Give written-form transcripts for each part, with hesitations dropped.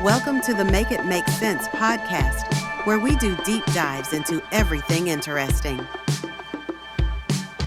Welcome to the Make It Make Sense podcast, where we do deep dives into everything interesting.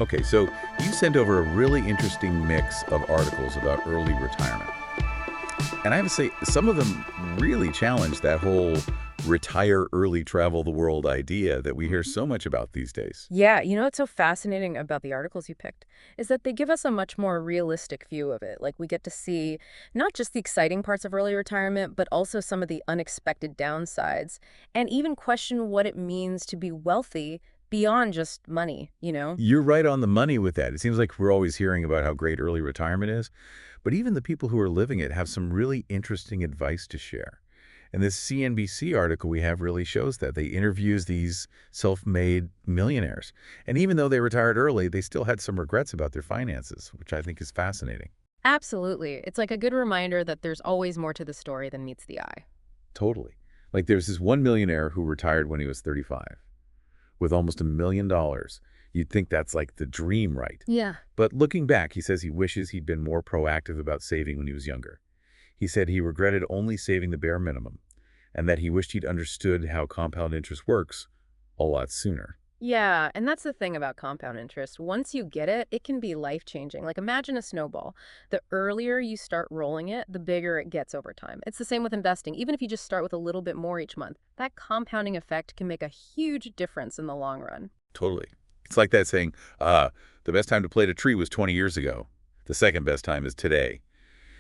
Okay, so you sent over a really interesting mix of articles about early retirement. And I have to say, some of them really challenge that whole retire early, travel the world idea that we hear so much about these days. Yeah, what's so fascinating about the articles you picked is that they give us a much more realistic view of it. Like, we get to see not just the exciting parts of early retirement, but also some of the unexpected downsides, and even question what it means to be wealthy beyond just money. You're right on the money with that. It seems like we're always hearing about how great early retirement is, but even the people who are living it have some really interesting advice to share. And this CNBC article we have really shows that. They interviews these self-made millionaires. And even though they retired early, they still had some regrets about their finances, which I think is fascinating. Absolutely. It's like a good reminder that there's always more to the story than meets the eye. Totally. Like there's this one millionaire who retired when he was 35 with almost $1 million. You'd think that's like the dream, right? Yeah. But looking back, he says he wishes he'd been more proactive about saving when he was younger. He said he regretted only saving the bare minimum and that he wished he'd understood how compound interest works a lot sooner. Yeah, and that's the thing about compound interest. Once you get it, it can be life-changing. Like, imagine a snowball. The earlier you start rolling it, the bigger it gets over time. It's the same with investing. Even if you just start with a little bit more each month, that compounding effect can make a huge difference in the long run. Totally. It's like that saying, the best time to plant a tree was 20 years ago. The second best time is today.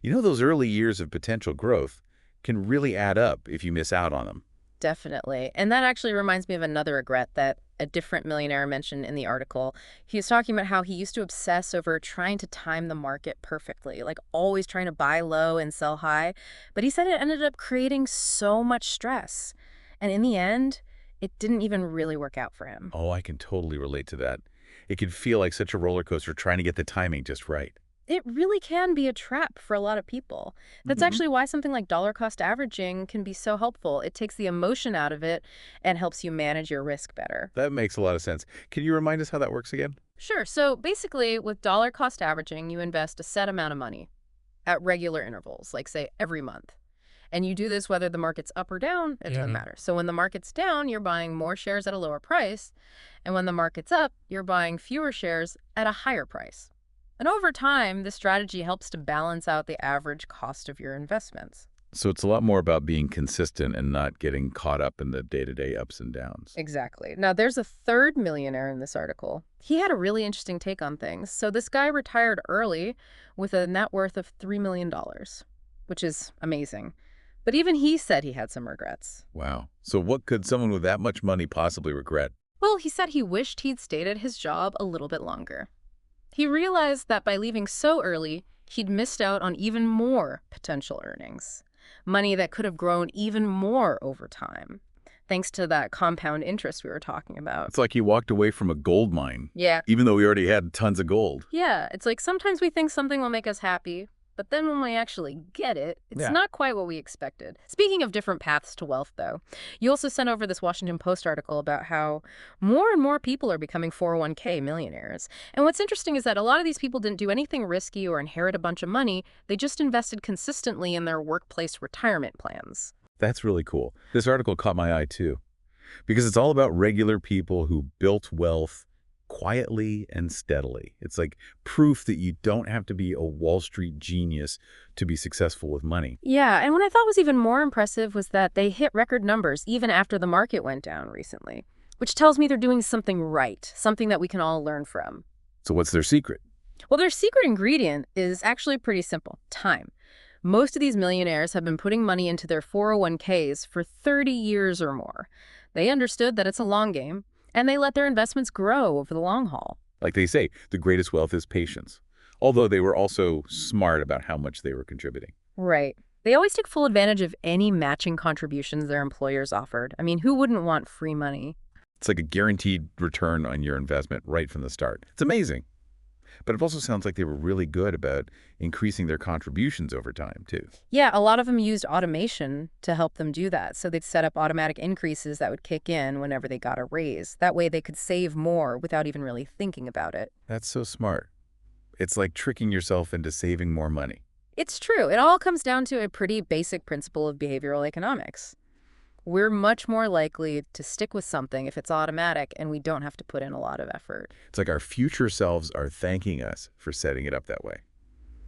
You know, those early years of potential growth can really add up if you miss out on them. Definitely. And that actually reminds me of another regret that a different millionaire mentioned in the article. He was talking about how he used to obsess over trying to time the market perfectly, like always trying to buy low and sell high. But he said it ended up creating so much stress. And in the end, it didn't even really work out for him. Oh, I can totally relate to that. It can feel like such a roller coaster trying to get the timing just right. It really can be a trap for a lot of people. That's actually why something like dollar cost averaging can be so helpful. It takes the emotion out of it and helps you manage your risk better. That makes a lot of sense. Can you remind us how that works again? Sure. So basically, with dollar cost averaging, you invest a set amount of money at regular intervals, like say every month. And you do this whether the market's up or down, it doesn't matter. So when the market's down, you're buying more shares at a lower price. And when the market's up, you're buying fewer shares at a higher price. And over time, this strategy helps to balance out the average cost of your investments. So it's a lot more about being consistent and not getting caught up in the day-to-day ups and downs. Exactly. Now, there's a third millionaire in this article. He had a really interesting take on things. So this guy retired early with a net worth of $3 million, which is amazing. But even he said he had some regrets. Wow. So what could someone with that much money possibly regret? Well, he said he wished he'd stayed at his job a little bit longer. He realized that by leaving so early, he'd missed out on even more potential earnings, money that could have grown even more over time, thanks to that compound interest we were talking about. It's like he walked away from a gold mine, Yeah. even though he already had tons of gold. Yeah, it's like sometimes we think something will make us happy, but then when we actually get it, it's not quite what we expected. Speaking of different paths to wealth, though, you also sent over this Washington Post article about how more and more people are becoming 401k millionaires. And what's interesting is that a lot of these people didn't do anything risky or inherit a bunch of money. They just invested consistently in their workplace retirement plans. That's really cool. This article caught my eye, too, because it's all about regular people who built wealth quietly and steadily. It's like proof that you don't have to be a Wall Street genius to be successful with money. Yeah, and what I thought was even more impressive was that they hit record numbers even after the market went down recently, which tells me they're doing something right, something that we can all learn from. So what's their secret? Well, their secret ingredient is actually pretty simple: time. Most of these millionaires have been putting money into their 401ks for 30 years or more. They understood that it's a long game, and they let their investments grow over the long haul. Like they say, the greatest wealth is patience. Although they were also smart about how much they were contributing. Right. They always took full advantage of any matching contributions their employers offered. I mean, who wouldn't want free money? It's like a guaranteed return on your investment right from the start. It's amazing. But it also sounds like they were really good about increasing their contributions over time, too. Yeah, a lot of them used automation to help them do that. So they'd set up automatic increases that would kick in whenever they got a raise. That way they could save more without even really thinking about it. That's so smart. It's like tricking yourself into saving more money. It's true. It all comes down to a pretty basic principle of behavioral economics. We're much more likely to stick with something if it's automatic and we don't have to put in a lot of effort. It's like our future selves are thanking us for setting it up that way.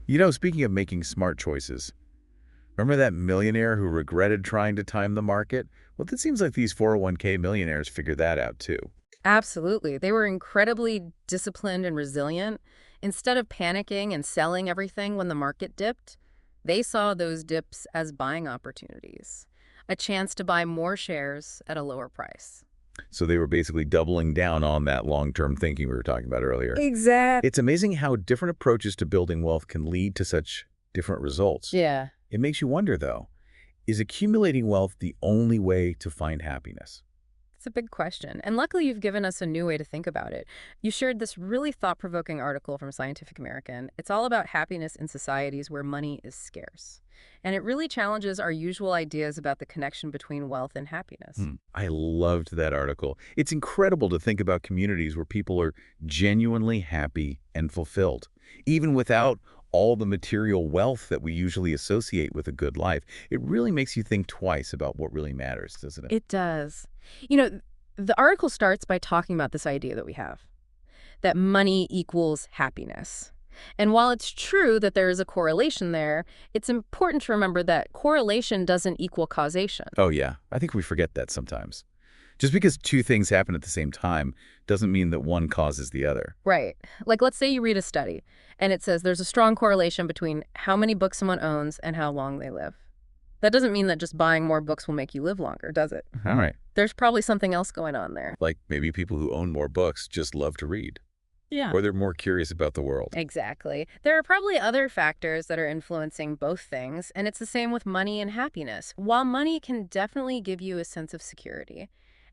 You know, speaking of making smart choices, remember that millionaire who regretted trying to time the market? Well, it seems like these 401k millionaires figured that out too. Absolutely. They were incredibly disciplined and resilient. Instead of panicking and selling everything when the market dipped, they saw those dips as buying opportunities, a chance to buy more shares at a lower price. So they were basically doubling down on that long-term thinking we were talking about earlier. Exactly. It's amazing how different approaches to building wealth can lead to such different results. Yeah. It makes you wonder, though, is accumulating wealth the only way to find happiness? It's a big question. And luckily, you've given us a new way to think about it. You shared this really thought-provoking article from Scientific American. It's all about happiness in societies where money is scarce. And it really challenges our usual ideas about the connection between wealth and happiness. I loved that article. It's incredible to think about communities where people are genuinely happy and fulfilled, even without all the material wealth that we usually associate with a good life. It really makes you think twice about what really matters, doesn't it? It does. You know, the article starts by talking about this idea that we have, that money equals happiness. And while it's true that there is a correlation there, it's important to remember that correlation doesn't equal causation. Oh, yeah. I think we forget that sometimes. Just because two things happen at the same time doesn't mean that one causes the other. Right. Like, let's say you read a study, and it says there's a strong correlation between how many books someone owns and how long they live. That doesn't mean that just buying more books will make you live longer, does it? All right. There's probably something else going on there. Like maybe people who own more books just love to read. Yeah. Or they're more curious about the world. Exactly. There are probably other factors that are influencing both things, and it's the same with money and happiness. While money can definitely give you a sense of security,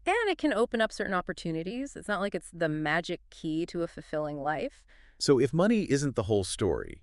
and it can open up certain opportunities, it's not like it's the magic key to a fulfilling life. So if money isn't the whole story,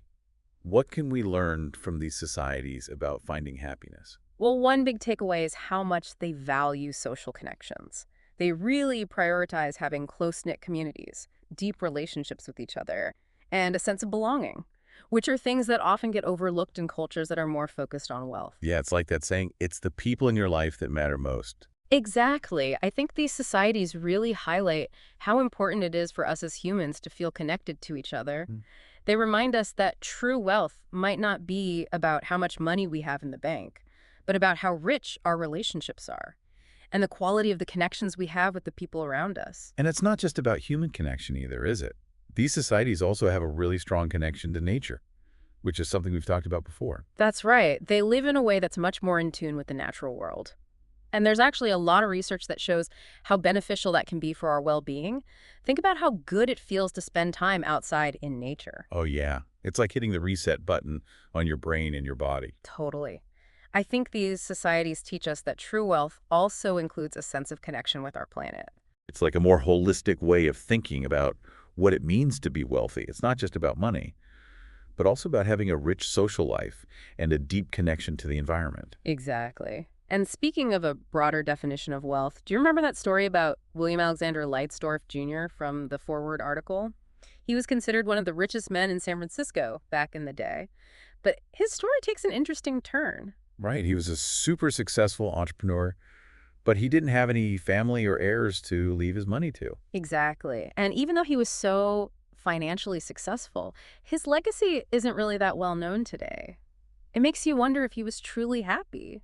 what can we learn from these societies about finding happiness? Well, one big takeaway is how much they value social connections. They really prioritize having close-knit communities, deep relationships with each other, and a sense of belonging, which are things that often get overlooked in cultures that are more focused on wealth. Yeah, it's like that saying, it's the people in your life that matter most. Exactly. I think these societies really highlight how important it is for us as humans to feel connected to each other. They remind us that true wealth might not be about how much money we have in the bank, but about how rich our relationships are and the quality of the connections we have with the people around us. And it's not just about human connection either, is it? These societies also have a really strong connection to nature, which is something we've talked about before. That's right. They live in a way that's much more in tune with the natural world. And there's actually a lot of research that shows how beneficial that can be for our well-being. Think about how good it feels to spend time outside in nature. Oh, yeah. It's like hitting the reset button on your brain and your body. Totally. I think these societies teach us that true wealth also includes a sense of connection with our planet. It's like a more holistic way of thinking about what it means to be wealthy. It's not just about money, but also about having a rich social life and a deep connection to the environment. Exactly. And speaking of a broader definition of wealth, do you remember that story about William Alexander Leitsdorf Jr. from the Forward article? He was considered one of the richest men in San Francisco back in the day. But his story takes an interesting turn. Right. He was a super successful entrepreneur, but he didn't have any family or heirs to leave his money to. Exactly. And even though he was so financially successful, his legacy isn't really that well known today. It makes you wonder if he was truly happy,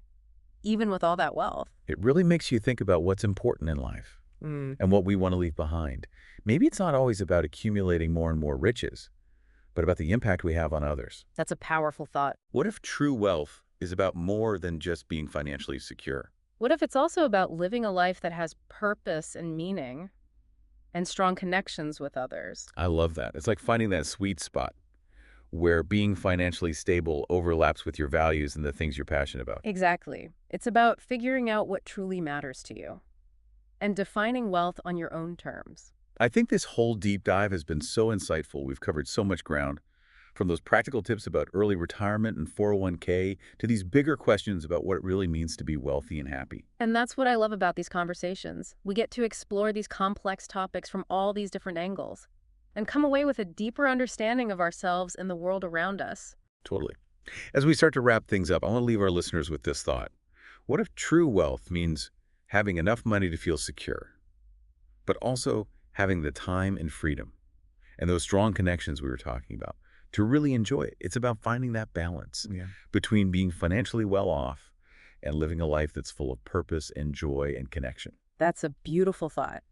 even with all that wealth. It really makes you think about what's important in life and what we want to leave behind. Maybe it's not always about accumulating more and more riches, but about the impact we have on others. That's a powerful thought. What if true wealth is about more than just being financially secure? What if it's also about living a life that has purpose and meaning and strong connections with others? I love that. It's like finding that sweet spot where being financially stable overlaps with your values and the things you're passionate about. Exactly. It's about figuring out what truly matters to you and defining wealth on your own terms. I think this whole deep dive has been so insightful. We've covered so much ground, from those practical tips about early retirement and 401k to these bigger questions about what it really means to be wealthy and happy. And that's what I love about these conversations. We get to explore these complex topics from all these different angles and come away with a deeper understanding of ourselves and the world around us. Totally. As we start to wrap things up, I want to leave our listeners with this thought. What if true wealth means having enough money to feel secure, but also having the time and freedom and those strong connections we were talking about to really enjoy it? It's about finding that balance between being financially well off and living a life that's full of purpose and joy and connection. That's a beautiful thought.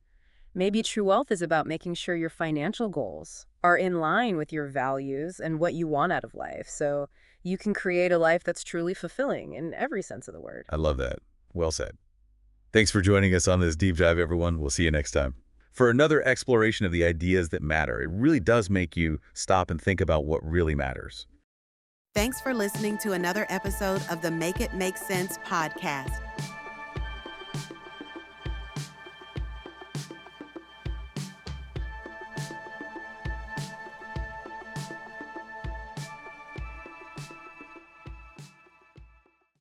Maybe true wealth is about making sure your financial goals are in line with your values and what you want out of life, so you can create a life that's truly fulfilling in every sense of the word. I love that. Well said. Thanks for joining us on this deep dive, everyone. We'll see you next time. For another exploration of the ideas that matter, it really does make you stop and think about what really matters. Thanks for listening to another episode of the Make It Make Sense podcast.